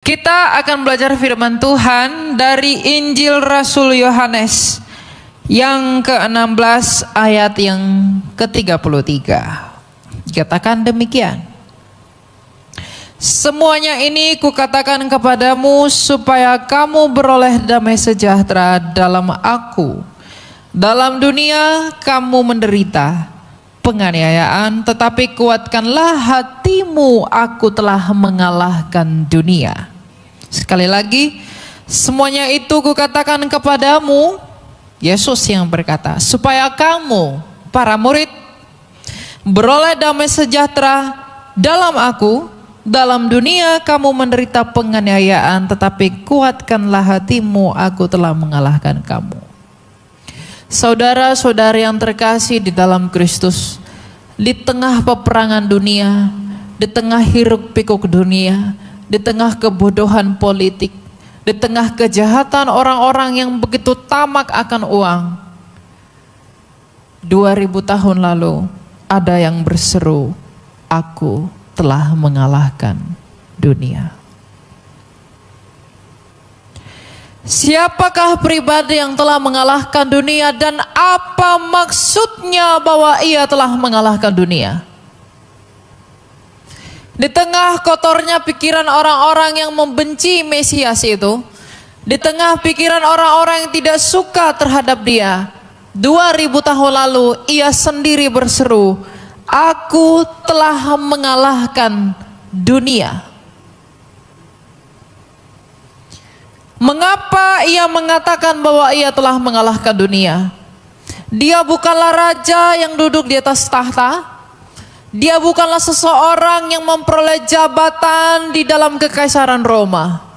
Kita akan belajar firman Tuhan dari Injil Rasul Yohanes yang ke-16 ayat yang ke-33. Dikatakan demikian. Semuanya ini kukatakan kepadamu supaya kamu beroleh damai sejahtera dalam aku. Dalam dunia kamu menderita penganiayaan, tetapi kuatkanlah hatimu, aku telah mengalahkan dunia. Sekali lagi, semuanya itu kukatakan kepadamu, Yesus yang berkata, supaya kamu, para murid, beroleh damai sejahtera dalam aku. Dalam dunia kamu menderita penganiayaan, tetapi kuatkanlah hatimu, aku telah mengalahkan kamu. Saudara-saudari yang terkasih di dalam Kristus, di tengah peperangan dunia, di tengah hiruk pikuk dunia, di tengah kebodohan politik, di tengah kejahatan orang-orang yang begitu tamak akan uang, 2000 tahun lalu ada yang berseru, aku telah mengalahkan dunia. Siapakah pribadi yang telah mengalahkan dunia dan apa maksudnya bahwa ia telah mengalahkan dunia? Di tengah kotornya pikiran orang-orang yang membenci Mesias itu, di tengah pikiran orang-orang yang tidak suka terhadap dia, 2000 tahun lalu ia sendiri berseru, aku telah mengalahkan dunia. Mengapa ia mengatakan bahwa ia telah mengalahkan dunia? Dia bukanlah raja yang duduk di atas tahta. Dia bukanlah seseorang yang memperoleh jabatan di dalam kekaisaran Roma.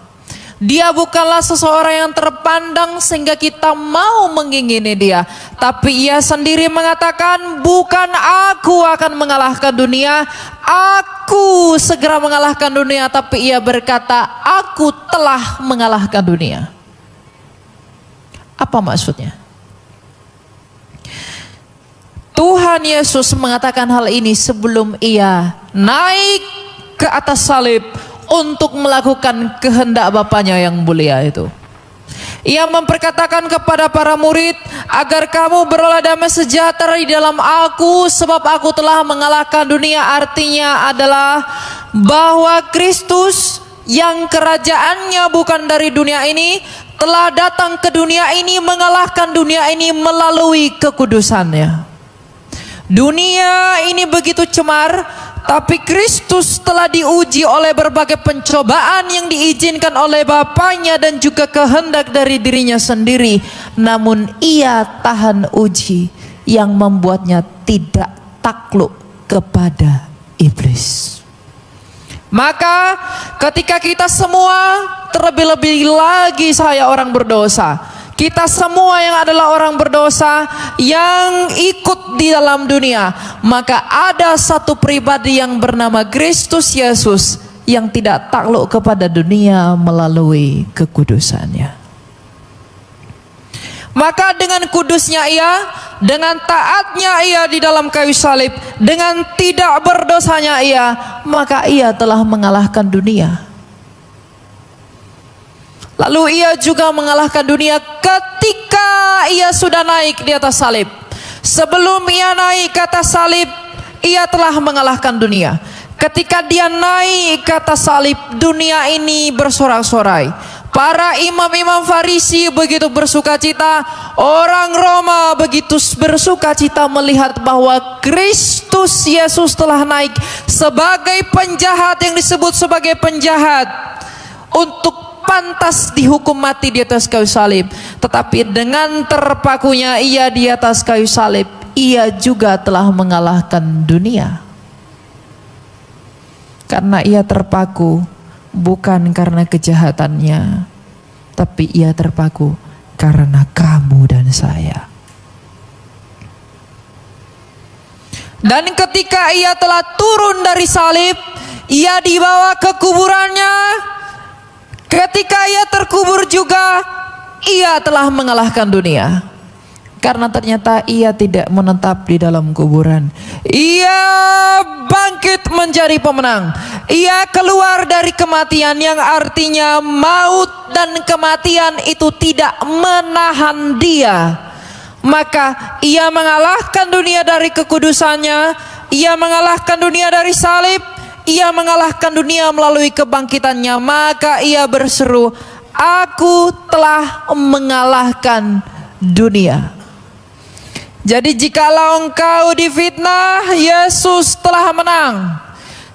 Dia bukanlah seseorang yang terpandang sehingga kita mau mengingini dia. Tapi ia sendiri mengatakan, bukan aku akan mengalahkan dunia, aku segera mengalahkan dunia. Tapi ia berkata, aku telah mengalahkan dunia. Apa maksudnya? Tuhan Yesus mengatakan hal ini sebelum ia naik ke atas salib untuk melakukan kehendak Bapanya yang mulia itu. Ia memperkatakan kepada para murid, agar kamu beroleh damai sejahtera di dalam aku, sebab aku telah mengalahkan dunia. Artinya adalah bahwa Kristus yang kerajaannya bukan dari dunia ini, telah datang ke dunia ini, mengalahkan dunia ini melalui kekudusannya. Dunia ini begitu cemar, tapi Kristus telah diuji oleh berbagai pencobaan yang diizinkan oleh Bapanya dan juga kehendak dari dirinya sendiri. Namun ia tahan uji yang membuatnya tidak takluk kepada iblis. Maka ketika kita semua, terlebih-lebih lagi saya orang berdosa, kita semua yang adalah orang berdosa yang ikut di dalam dunia, maka ada satu pribadi yang bernama Kristus Yesus yang tidak takluk kepada dunia melalui kekudusannya. Maka dengan kudusnya ia, dengan taatnya ia di dalam kayu salib, dengan tidak berdosanya ia, maka ia telah mengalahkan dunia. Lalu ia juga mengalahkan dunia ketika ia sudah naik di atas salib. Sebelum ia naik ke atas salib, ia telah mengalahkan dunia. Ketika dia naik ke atas salib, dunia ini bersorak-sorai. Para imam-imam Farisi begitu bersukacita, orang Roma begitu bersukacita melihat bahwa Kristus Yesus telah naik sebagai penjahat yang disebut sebagai penjahat untuk pantas dihukum mati di atas kayu salib. Tetapi dengan terpakunya ia di atas kayu salib, ia juga telah mengalahkan dunia. Karena ia terpaku bukan karena kejahatannya, tapi ia terpaku karena kamu dan saya. Dan ketika ia telah turun dari salib, ia dibawa ke kuburannya. Ketika ia terkubur juga, ia telah mengalahkan dunia. Karena ternyata ia tidak menetap di dalam kuburan. Ia bangkit menjadi pemenang. Ia keluar dari kematian, yang artinya maut dan kematian itu tidak menahan dia. Maka ia mengalahkan dunia dari kekudusannya, ia mengalahkan dunia dari salib, ia mengalahkan dunia melalui kebangkitannya. Maka ia berseru, aku telah mengalahkan dunia. Jadi jikalau engkau difitnah, Yesus telah menang.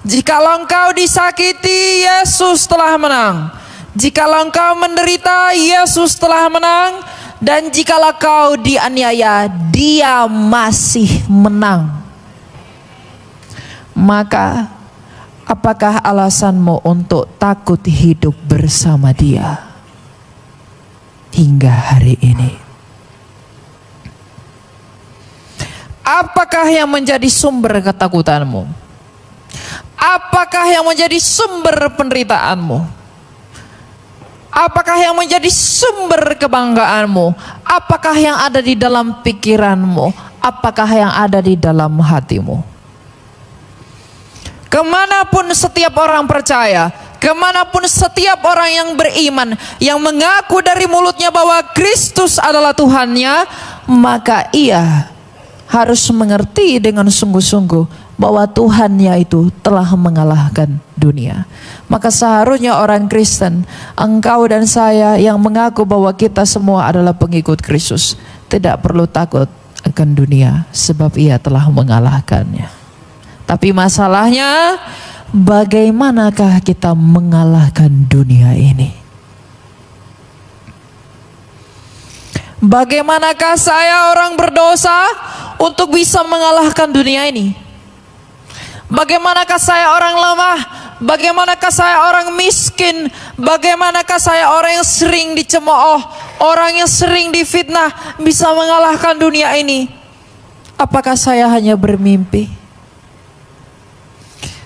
Jikalau engkau disakiti, Yesus telah menang. Jikalau engkau menderita, Yesus telah menang. Dan jikalau kau dianiaya, Dia masih menang. Maka apakah alasanmu untuk takut hidup bersama Dia hingga hari ini? Apakah yang menjadi sumber ketakutanmu? Apakah yang menjadi sumber penderitaanmu? Apakah yang menjadi sumber kebanggaanmu? Apakah yang ada di dalam pikiranmu? Apakah yang ada di dalam hatimu? Kemanapun setiap orang percaya, kemanapun setiap orang yang beriman, yang mengaku dari mulutnya bahwa Kristus adalah Tuhannya, maka ia harus mengerti dengan sungguh-sungguh bahwa Tuhannya itu telah mengalahkan dunia. Maka seharusnya orang Kristen, engkau dan saya yang mengaku bahwa kita semua adalah pengikut Kristus, tidak perlu takut akan dunia, sebab Ia telah mengalahkannya. Tapi masalahnya, bagaimanakah kita mengalahkan dunia ini? Bagaimanakah saya orang berdosa untuk bisa mengalahkan dunia ini? Bagaimanakah saya orang lemah? Bagaimanakah saya orang miskin? Bagaimanakah saya orang yang sering dicemooh, orang yang sering difitnah bisa mengalahkan dunia ini? Apakah saya hanya bermimpi?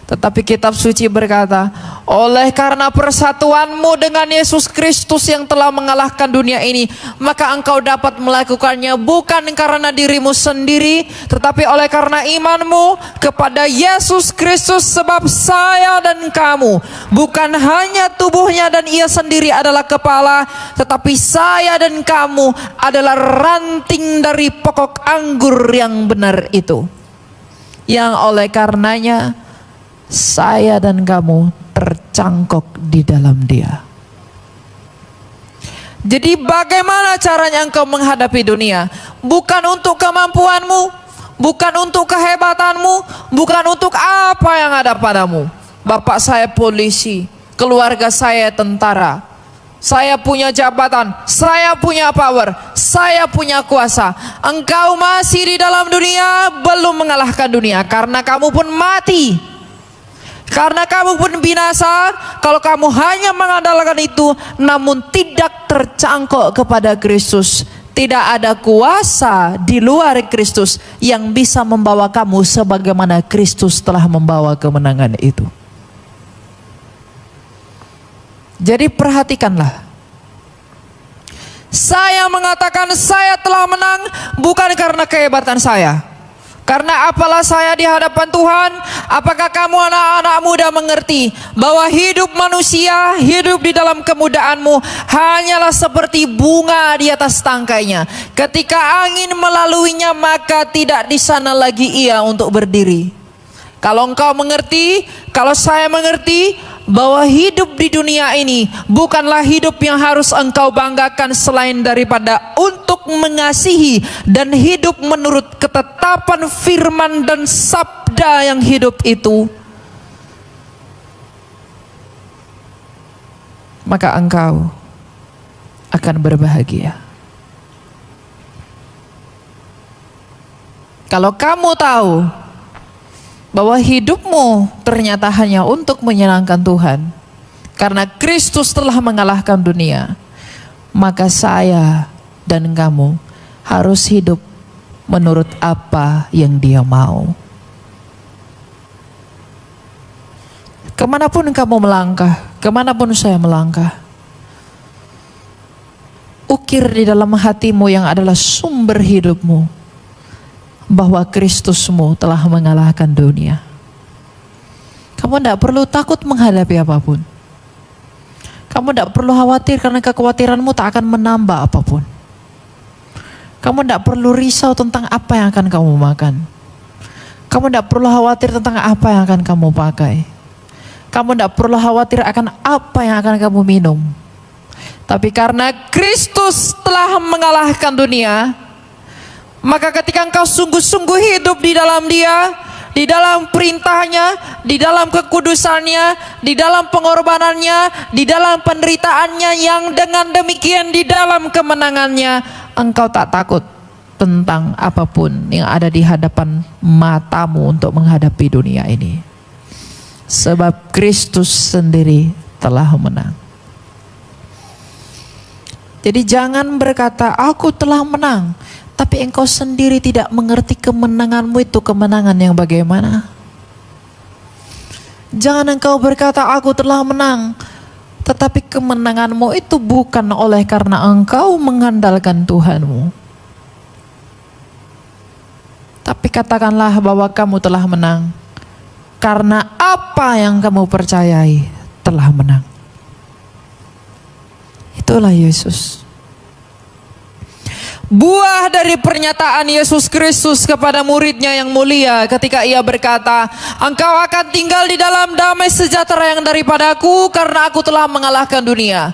Tetapi kitab suci berkata, oleh karena persatuanmu dengan Yesus Kristus yang telah mengalahkan dunia ini, maka engkau dapat melakukannya bukan karena dirimu sendiri, tetapi oleh karena imanmu kepada Yesus Kristus. Sebab saya dan kamu bukan hanya tubuhnya dan Ia sendiri adalah kepala, tetapi saya dan kamu adalah ranting dari pokok anggur yang benar itu, yang oleh karenanya saya dan kamu tercangkok di dalam Dia. Jadi bagaimana caranya engkau menghadapi dunia? Bukan untuk kemampuanmu, bukan untuk kehebatanmu, bukan untuk apa yang ada padamu. Bapak saya polisi, keluarga saya tentara, saya punya jabatan, saya punya power, saya punya kuasa. Engkau masih di dalam dunia, belum mengalahkan dunia, karena kamu pun mati. Karena kamu pun binasa kalau kamu hanya mengandalkan itu, namun tidak tercangkok kepada Kristus. Tidak ada kuasa di luar Kristus yang bisa membawa kamu sebagaimana Kristus telah membawa kemenangan itu. Jadi perhatikanlah. Saya mengatakan saya telah menang bukan karena kehebatan saya. Karena apalah saya di hadapan Tuhan? Apakah kamu anak-anak muda mengerti bahwa hidup manusia, hidup di dalam kemudaanmu hanyalah seperti bunga di atas tangkainya. Ketika angin melaluinya, maka tidak di sana lagi ia untuk berdiri. Kalau engkau mengerti, kalau saya mengerti bahwa hidup di dunia ini bukanlah hidup yang harus engkau banggakan selain daripada untuk mengasihi dan hidup menurut ketetapan firman dan sabda yang hidup itu, maka engkau akan berbahagia. Kalau kamu tahu bahwa hidupmu ternyata hanya untuk menyenangkan Tuhan, karena Kristus telah mengalahkan dunia, maka saya dan kamu harus hidup menurut apa yang Dia mau. Kemanapun kamu melangkah, kemanapun saya melangkah, ukir di dalam hatimu yang adalah sumber hidupmu bahwa Kristusmu telah mengalahkan dunia. Kamu tidak perlu takut menghadapi apapun. Kamu tidak perlu khawatir karena kekhawatiranmu tak akan menambah apapun. Kamu tidak perlu risau tentang apa yang akan kamu makan. Kamu tidak perlu khawatir tentang apa yang akan kamu pakai. Kamu tidak perlu khawatir akan apa yang akan kamu minum. Tapi karena Kristus telah mengalahkan dunia, maka ketika engkau sungguh-sungguh hidup di dalam Dia, di dalam perintahnya, di dalam kekudusannya, di dalam pengorbanannya, di dalam penderitaannya, yang dengan demikian di dalam kemenangannya, engkau tak takut tentang apapun yang ada di hadapan matamu untuk menghadapi dunia ini. Sebab Kristus sendiri telah menang. Jadi jangan berkata, aku telah menang, tapi engkau sendiri tidak mengerti kemenanganmu itu kemenangan yang bagaimana. Jangan engkau berkata, aku telah menang, tetapi kemenanganmu itu bukan oleh karena engkau mengandalkan Tuhanmu. Tapi katakanlah bahwa kamu telah menang karena apa yang kamu percayai telah menang. Itulah Yesus. Buah dari pernyataan Yesus Kristus kepada muridnya yang mulia ketika ia berkata, engkau akan tinggal di dalam damai sejahtera yang daripadaku karena aku telah mengalahkan dunia.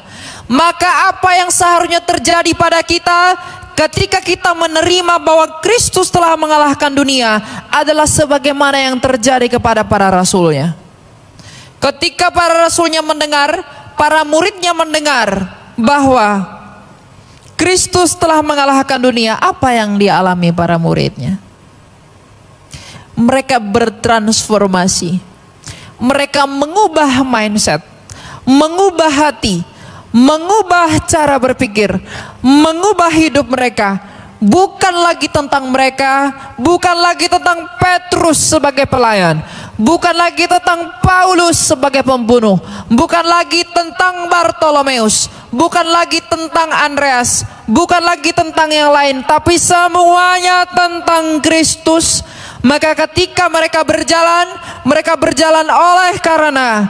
Maka apa yang seharusnya terjadi pada kita ketika kita menerima bahwa Kristus telah mengalahkan dunia adalah sebagaimana yang terjadi kepada para rasulnya. Ketika para rasulnya mendengar, para muridnya mendengar bahwa Kristus telah mengalahkan dunia, apa yang dialami para muridnya? Mereka bertransformasi. Mereka mengubah mindset, mengubah hati, mengubah cara berpikir, mengubah hidup mereka. Bukan lagi tentang mereka, bukan lagi tentang Petrus sebagai pelayan, bukan lagi tentang Paulus sebagai pembunuh, bukan lagi tentang Bartolomeus, bukan lagi tentang Andreas, bukan lagi tentang yang lain, tapi semuanya tentang Kristus. Maka ketika mereka berjalan oleh karena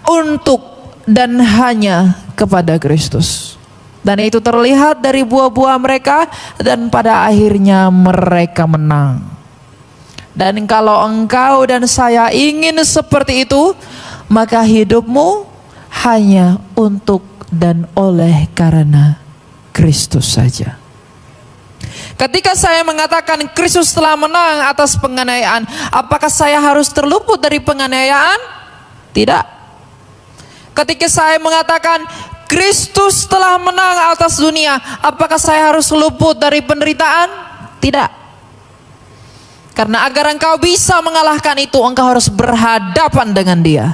untuk dan hanya kepada Kristus. Dan itu terlihat dari buah-buah mereka, dan pada akhirnya mereka menang. Dan kalau engkau dan saya ingin seperti itu, maka hidupmu hanya untuk dan oleh karena Kristus saja. Ketika saya mengatakan Kristus telah menang atas penganiayaan, apakah saya harus terluput dari penganiayaan? Tidak. Ketika saya mengatakan Kristus telah menang atas dunia, apakah saya harus luput dari penderitaan? Tidak. Karena agar engkau bisa mengalahkan itu, engkau harus berhadapan dengan Dia.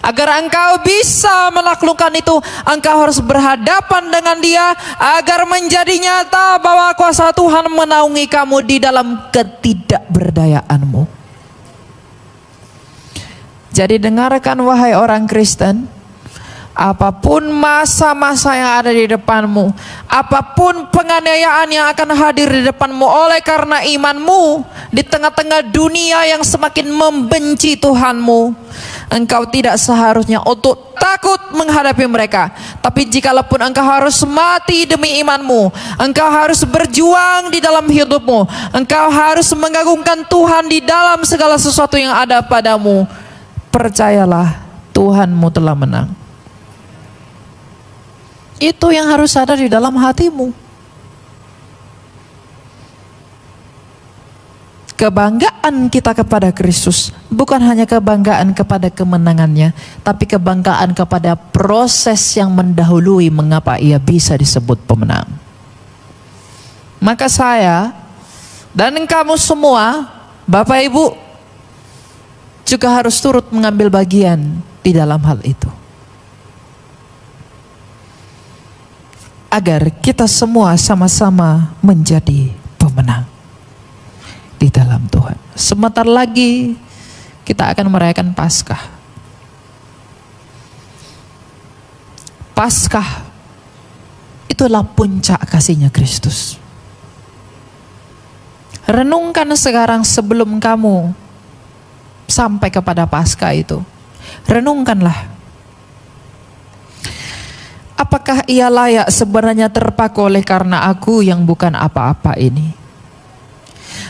Agar engkau bisa menaklukkan itu, engkau harus berhadapan dengan Dia, agar menjadi nyata bahwa kuasa Tuhan menaungi kamu di dalam ketidakberdayaanmu. Jadi dengarkan wahai orang Kristen, apapun masa-masa yang ada di depanmu, apapun penganiayaan yang akan hadir di depanmu oleh karena imanmu di tengah-tengah dunia yang semakin membenci Tuhanmu, engkau tidak seharusnya untuk takut menghadapi mereka. Tapi jikalaupun engkau harus mati demi imanmu, engkau harus berjuang di dalam hidupmu, engkau harus mengagungkan Tuhan di dalam segala sesuatu yang ada padamu, percayalah Tuhanmu telah menang. Itu yang harus ada di dalam hatimu. Kebanggaan kita kepada Kristus bukan hanya kebanggaan kepada kemenangannya, tapi kebanggaan kepada proses yang mendahului mengapa ia bisa disebut pemenang. Maka saya dan kamu semua, Bapak Ibu, juga harus turut mengambil bagian di dalam hal itu. Agar kita semua sama-sama menjadi pemenang di dalam Tuhan. Sebentar lagi kita akan merayakan Paskah. Paskah itulah puncak kasihnya Kristus. Renungkan sekarang sebelum kamu sampai kepada Paskah itu. Renungkanlah. Apakah ia layak sebenarnya terpaku oleh karena aku yang bukan apa-apa ini?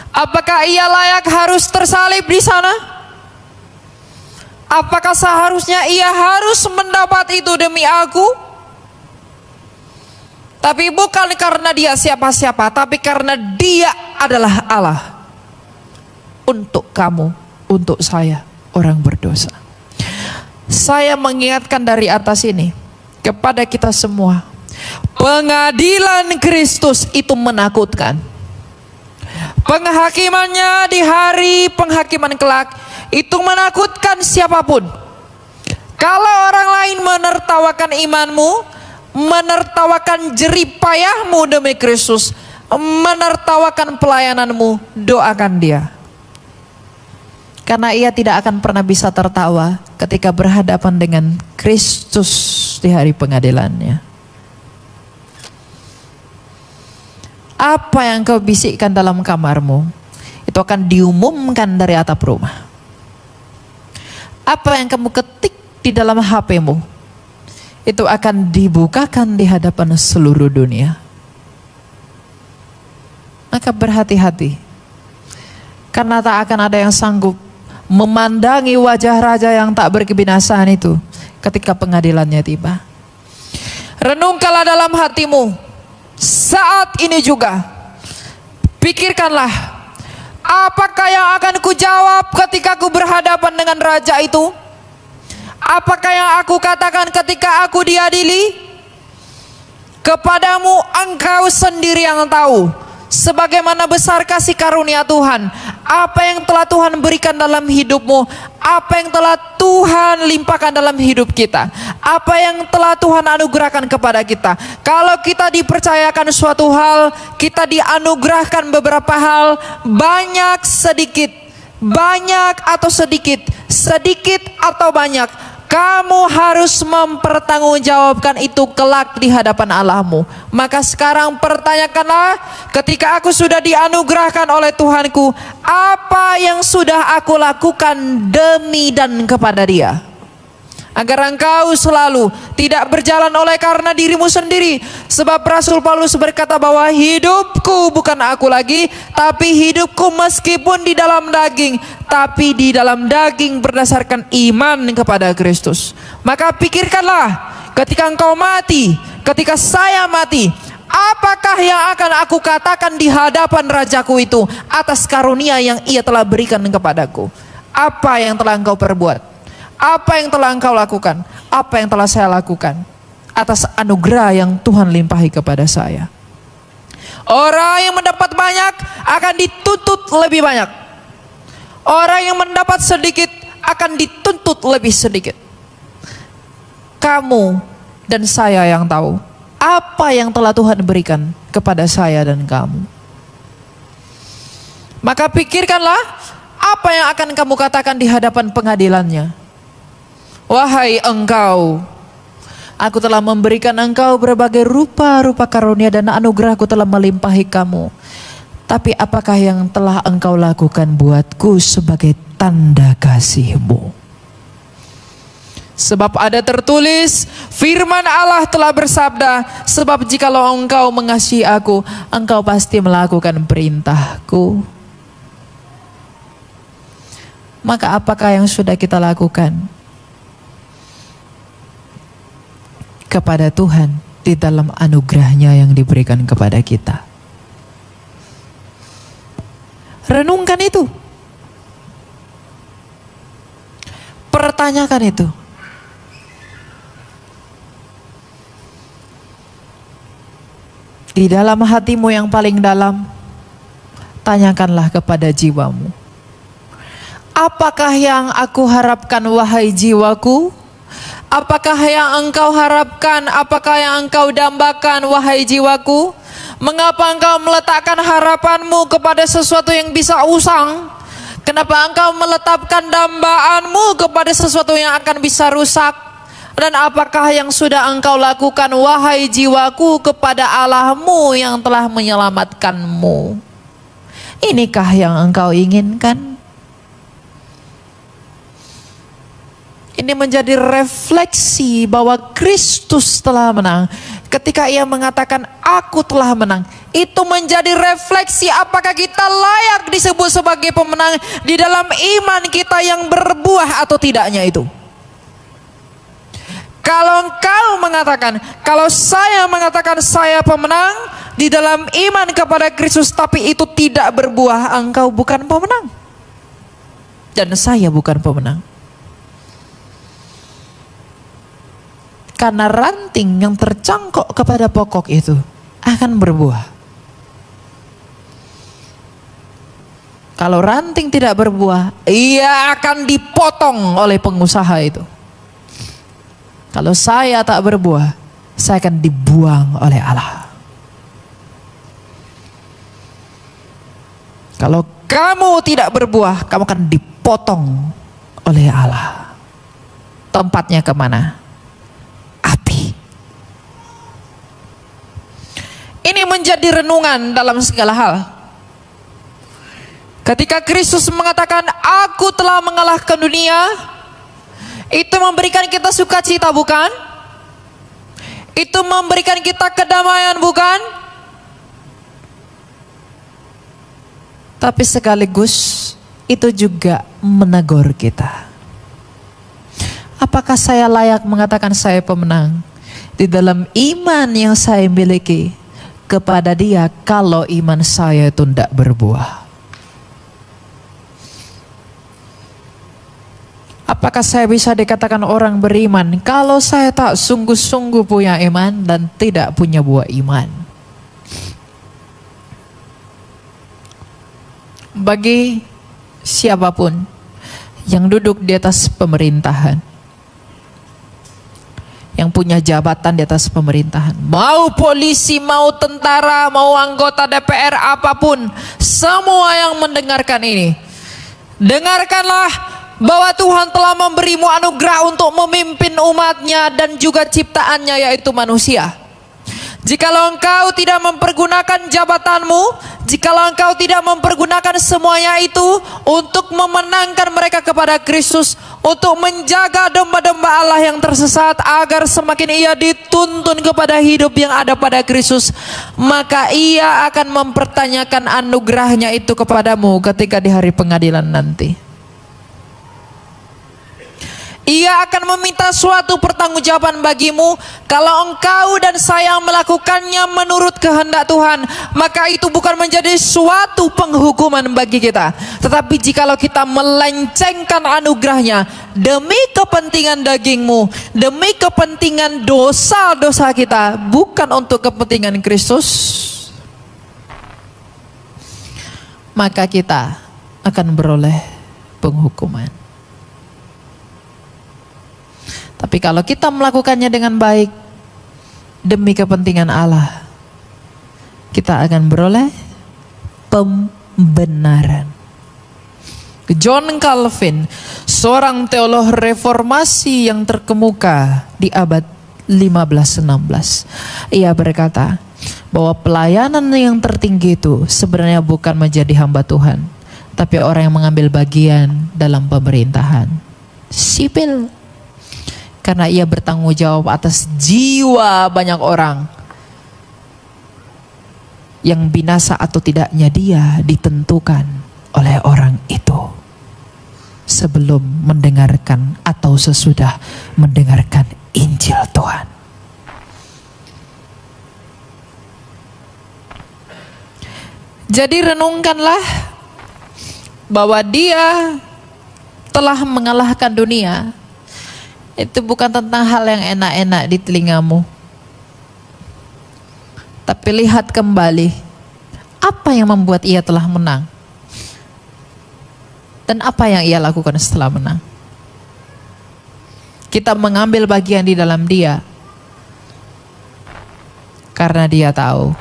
Apakah ia layak harus tersalib di sana? Apakah seharusnya ia harus mendapat itu demi aku? Tapi bukan karena dia siapa-siapa, tapi karena dia adalah Allah. Untuk kamu, untuk saya, orang berdosa. Saya mengingatkan dari atas ini kepada kita semua, pengadilan Kristus itu menakutkan. Penghakimannya di hari penghakiman kelak itu menakutkan siapapun. Kalau orang lain menertawakan imanmu, menertawakan jerih payahmu demi Kristus, menertawakan pelayananmu, doakan dia. Karena ia tidak akan pernah bisa tertawa ketika berhadapan dengan Kristus di hari pengadilannya. Apa yang kau bisikkan dalam kamarmu, itu akan diumumkan dari atap rumah. Apa yang kamu ketik di dalam HP-mu, itu akan dibukakan di hadapan seluruh dunia. Maka berhati-hati, karena tak akan ada yang sanggup memandangi wajah raja yang tak berkebinasaan itu ketika pengadilannya tiba. Renungkanlah dalam hatimu saat ini juga. Pikirkanlah, apakah yang akan kujawab ketika aku berhadapan dengan raja itu? Apakah yang aku katakan ketika aku diadili? Kepadamu engkau sendiri yang tahu sebagaimana besar kasih karunia Tuhan, apa yang telah Tuhan berikan dalam hidupmu, apa yang telah Tuhan limpahkan dalam hidup kita, apa yang telah Tuhan anugerahkan kepada kita. Kalau kita dipercayakan suatu hal, kita dianugerahkan beberapa hal, banyak sedikit, banyak atau sedikit, sedikit atau banyak, kamu harus mempertanggungjawabkan itu kelak di hadapan Allahmu. Maka sekarang pertanyakanlah, ketika aku sudah dianugerahkan oleh Tuhanku, apa yang sudah aku lakukan demi dan kepada Dia? Agar engkau selalu tidak berjalan oleh karena dirimu sendiri. Sebab Rasul Paulus berkata bahwa hidupku bukan aku lagi, tapi hidupku meskipun di dalam daging, tapi di dalam daging berdasarkan iman kepada Kristus. Maka pikirkanlah, ketika engkau mati, ketika saya mati, apakah yang akan aku katakan di hadapan Rajaku itu atas karunia yang Ia telah berikan kepadaku? Apa yang telah engkau perbuat? Apa yang telah engkau lakukan? Apa yang telah saya lakukan atas anugerah yang Tuhan limpahi kepada saya? Orang yang mendapat banyak akan dituntut lebih banyak. Orang yang mendapat sedikit akan dituntut lebih sedikit. Kamu dan saya yang tahu apa yang telah Tuhan berikan kepada saya dan kamu. Maka pikirkanlah, apa yang akan kamu katakan di hadapan pengadilannya. Wahai engkau, aku telah memberikan engkau berbagai rupa-rupa karunia dan anugerahku telah melimpahi kamu. Tapi apakah yang telah engkau lakukan buatku sebagai tanda kasih-Mu? Sebab ada tertulis, firman Allah telah bersabda, sebab jikalau engkau mengasihi aku, engkau pasti melakukan perintahku. Maka apakah yang sudah kita lakukan kepada Tuhan di dalam anugerahnya yang diberikan kepada kita? Renungkan itu. Pertanyakan itu. Di dalam hatimu yang paling dalam, tanyakanlah kepada jiwamu. Apakah yang aku harapkan, wahai jiwaku? Apakah yang engkau harapkan? Apakah yang engkau dambakan, wahai jiwaku? Mengapa engkau meletakkan harapanmu kepada sesuatu yang bisa usang? Kenapa engkau meletakkan dambaanmu kepada sesuatu yang akan bisa rusak? Dan apakah yang sudah engkau lakukan, wahai jiwaku, kepada Allahmu yang telah menyelamatkanmu? Inikah yang engkau inginkan? Ini menjadi refleksi bahwa Kristus telah menang. Ketika ia mengatakan aku telah menang, itu menjadi refleksi apakah kita layak disebut sebagai pemenang di dalam iman kita yang berbuah atau tidaknya itu. Kalau engkau mengatakan, kalau saya mengatakan saya pemenang di dalam iman kepada Kristus, tapi itu tidak berbuah, engkau bukan pemenang. Dan saya bukan pemenang. Karena ranting yang tercangkok kepada pokok itu akan berbuah. Kalau ranting tidak berbuah, ia akan dipotong oleh pengusaha itu. Kalau saya tak berbuah, saya akan dibuang oleh Allah. Kalau kamu tidak berbuah, kamu akan dipotong oleh Allah. Tempatnya kemana? Api. Ini menjadi renungan dalam segala hal. Ketika Kristus mengatakan aku telah mengalahkan dunia, itu memberikan kita sukacita, bukan? Itu memberikan kita kedamaian, bukan? Tapi sekaligus itu juga menegur kita. Apakah saya layak mengatakan saya pemenang di dalam iman yang saya miliki kepada Dia kalau iman saya itu tidak berbuah? Apakah saya bisa dikatakan orang beriman kalau saya tak sungguh-sungguh punya iman dan tidak punya buah iman? Bagi siapapun yang duduk di atas pemerintahan, yang punya jabatan di atas pemerintahan, mau polisi, mau tentara, mau anggota DPR, apapun, semua yang mendengarkan ini, dengarkanlah bahwa Tuhan telah memberimu anugerah untuk memimpin umatnya dan juga ciptaannya, yaitu manusia. Jikalau engkau tidak mempergunakan jabatanmu, jikalau engkau tidak mempergunakan semuanya itu untuk memenangkan mereka kepada Kristus, untuk menjaga domba-domba Allah yang tersesat agar semakin ia dituntun kepada hidup yang ada pada Kristus, maka ia akan mempertanyakan anugerahnya itu kepadamu ketika di hari pengadilan nanti. Ia akan meminta suatu pertanggungjawaban bagimu. Kalau engkau dan saya melakukannya menurut kehendak Tuhan, maka itu bukan menjadi suatu penghukuman bagi kita. Tetapi jikalau kita melencengkan anugerahnya demi kepentingan dagingmu, demi kepentingan dosa-dosa kita, bukan untuk kepentingan Kristus, maka kita akan beroleh penghukuman. Tapi kalau kita melakukannya dengan baik demi kepentingan Allah, kita akan beroleh pembenaran. John Calvin, seorang teolog reformasi yang terkemuka di abad 15-16, ia berkata bahwa pelayanan yang tertinggi itu sebenarnya bukan menjadi hamba Tuhan, tapi orang yang mengambil bagian dalam pemerintahan sipil. Karena ia bertanggung jawab atas jiwa banyak orang. Yang binasa atau tidaknya dia ditentukan oleh orang itu sebelum mendengarkan atau sesudah mendengarkan Injil Tuhan. Jadi renungkanlah bahwa Dia telah mengalahkan dunia. Itu bukan tentang hal yang enak-enak di telingamu. Tapi lihat kembali apa yang membuat ia telah menang. Dan apa yang ia lakukan setelah menang. Kita mengambil bagian di dalam Dia karena Dia tahu,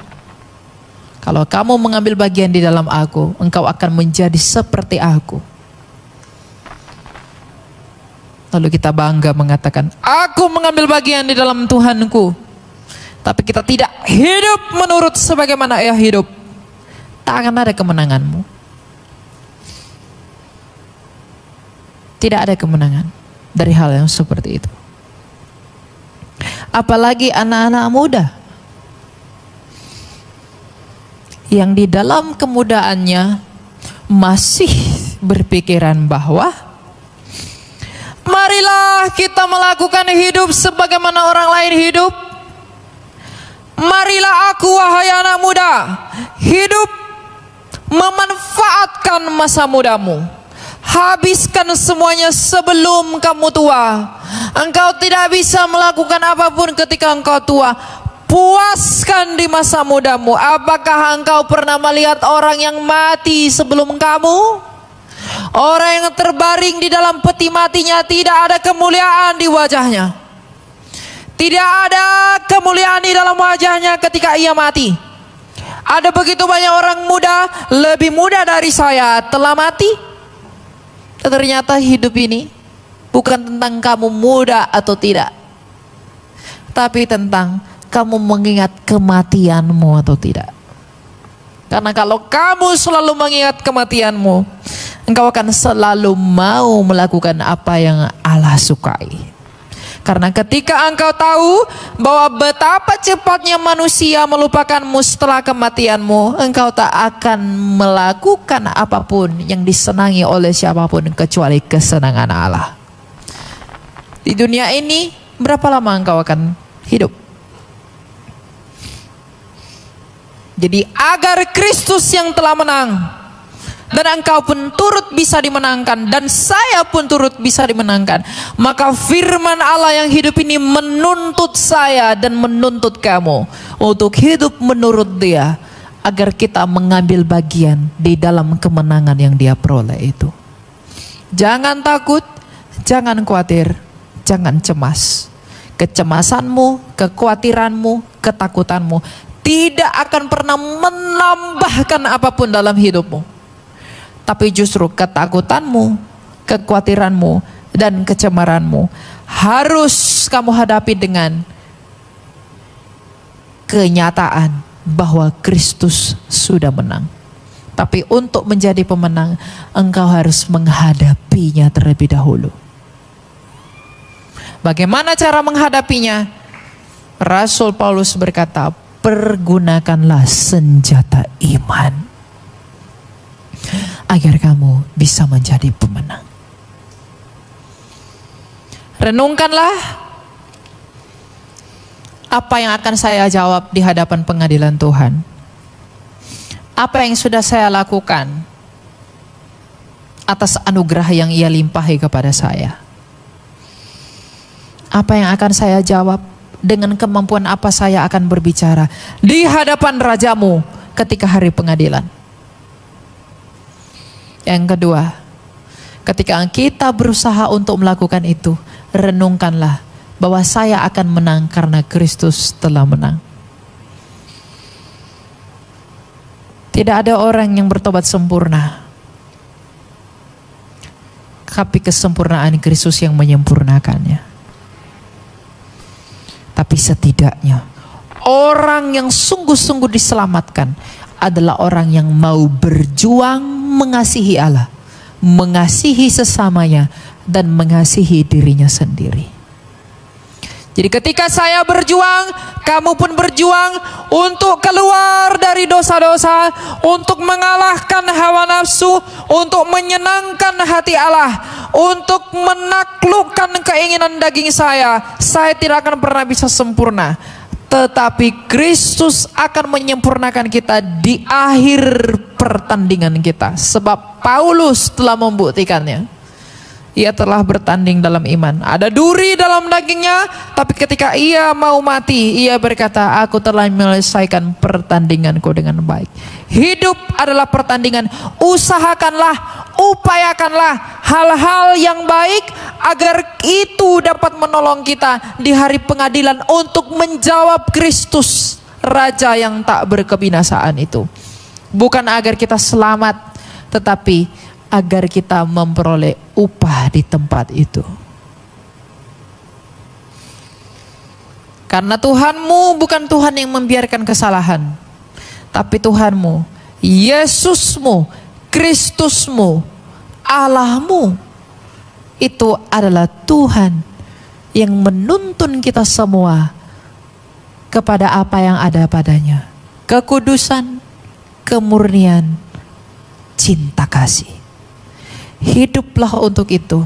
kalau kamu mengambil bagian di dalam aku, engkau akan menjadi seperti aku. Lalu kita bangga mengatakan, aku mengambil bagian di dalam Tuhanku. Tapi kita tidak hidup menurut sebagaimana ia hidup. Tak akan ada kemenanganmu. Tidak ada kemenangan. dari hal yang seperti itu. Apalagi anak-anak muda yang di dalam kemudaannya masih berpikiran bahwa marilah kita melakukan hidup sebagaimana orang lain hidup. Marilah aku, wahai anak muda, hidup memanfaatkan masa mudamu. Habiskan semuanya sebelum kamu tua. Engkau tidak bisa melakukan apapun ketika engkau tua. Puaskan di masa mudamu. Apakah engkau pernah melihat orang yang mati sebelum kamu? Orang yang terbaring di dalam peti matinya tidak ada kemuliaan di wajahnya. Tidak ada kemuliaan di dalam wajahnya ketika ia mati. Ada begitu banyak orang muda, lebih muda dari saya, telah mati. Ternyata hidup ini bukan tentang kamu muda atau tidak, tapi tentang kamu mengingat kematianmu atau tidak. Karena kalau kamu selalu mengingat kematianmu, engkau akan selalu mau melakukan apa yang Allah sukai. Karena ketika engkau tahu bahwa betapa cepatnya manusia melupakanmu setelah kematianmu, engkau tak akan melakukan apapun yang disenangi oleh siapapun kecuali kesenangan Allah. Di dunia ini berapa lama engkau akan hidup? Jadi agar Kristus yang telah menang dan engkau pun turut bisa dimenangkan, dan saya pun turut bisa dimenangkan, maka firman Allah yang hidup ini menuntut saya dan menuntut kamu untuk hidup menurut Dia, agar kita mengambil bagian di dalam kemenangan yang Dia peroleh itu. Jangan takut, jangan khawatir, jangan cemas. Kecemasanmu, kekhawatiranmu, ketakutanmu tidak akan pernah menambahkan apapun dalam hidupmu. Tapi justru ketakutanmu, kekhawatiranmu, dan kecemaranmu harus kamu hadapi dengan kenyataan bahwa Kristus sudah menang. Tapi untuk menjadi pemenang, engkau harus menghadapinya terlebih dahulu. Bagaimana cara menghadapinya? Rasul Paulus berkata, pergunakanlah senjata iman agar kamu bisa menjadi pemenang. Renungkanlah apa yang akan saya jawab di hadapan pengadilan Tuhan. Apa yang sudah saya lakukan atas anugerah yang Ia limpahi kepada saya. Apa yang akan saya jawab, dengan kemampuan apa saya akan berbicara di hadapan Rajamu ketika hari pengadilan. Yang kedua, ketika kita berusaha untuk melakukan itu, renungkanlah bahwa saya akan menang karena Kristus telah menang. Tidak ada orang yang bertobat sempurna, tapi kesempurnaan Kristus yang menyempurnakannya. Tapi setidaknya orang yang sungguh-sungguh diselamatkan adalah orang yang mau berjuang mengasihi Allah, mengasihi sesamanya, dan mengasihi dirinya sendiri. Jadi ketika saya berjuang, kamu pun berjuang untuk keluar dari dosa-dosa, untuk mengalahkan hawa nafsu, untuk menyenangkan hati Allah, untuk menaklukkan keinginan daging saya. Saya tidak akan pernah bisa sempurna, tetapi Kristus akan menyempurnakan kita di akhir pertandingan kita. Sebab Paulus telah membuktikannya. Ia telah bertanding dalam iman. Ada duri dalam dagingnya, tapi ketika ia mau mati, ia berkata, aku telah menyelesaikan pertandinganku dengan baik. Hidup adalah pertandingan. Usahakanlah, upayakanlah hal-hal yang baik agar itu dapat menolong kita di hari pengadilan untuk menjawab Kristus, Raja yang tak berkebinasaan itu. Bukan agar kita selamat, tetapi agar kita memperoleh upah di tempat itu. Karena Tuhanmu bukan Tuhan yang membiarkan kesalahan, tapi Tuhanmu, Yesusmu, Kristusmu, Allahmu itu adalah Tuhan yang menuntun kita semua kepada apa yang ada padanya. Kekudusan, kemurnian, cinta kasih. Hiduplah untuk itu.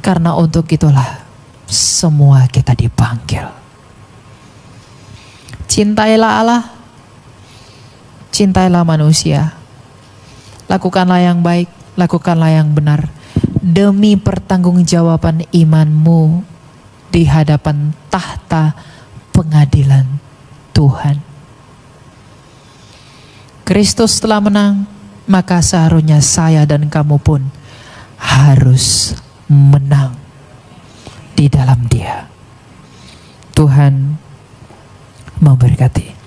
Karena untuk itulah semua kita dipanggil. Cintailah Allah, cintailah manusia. Lakukanlah yang baik, lakukanlah yang benar, demi pertanggungjawaban imanmu di hadapan tahta pengadilan Tuhan. Kristus telah menang, maka seharusnya saya dan kamu pun harus menang di dalam Dia. Tuhan memberkati.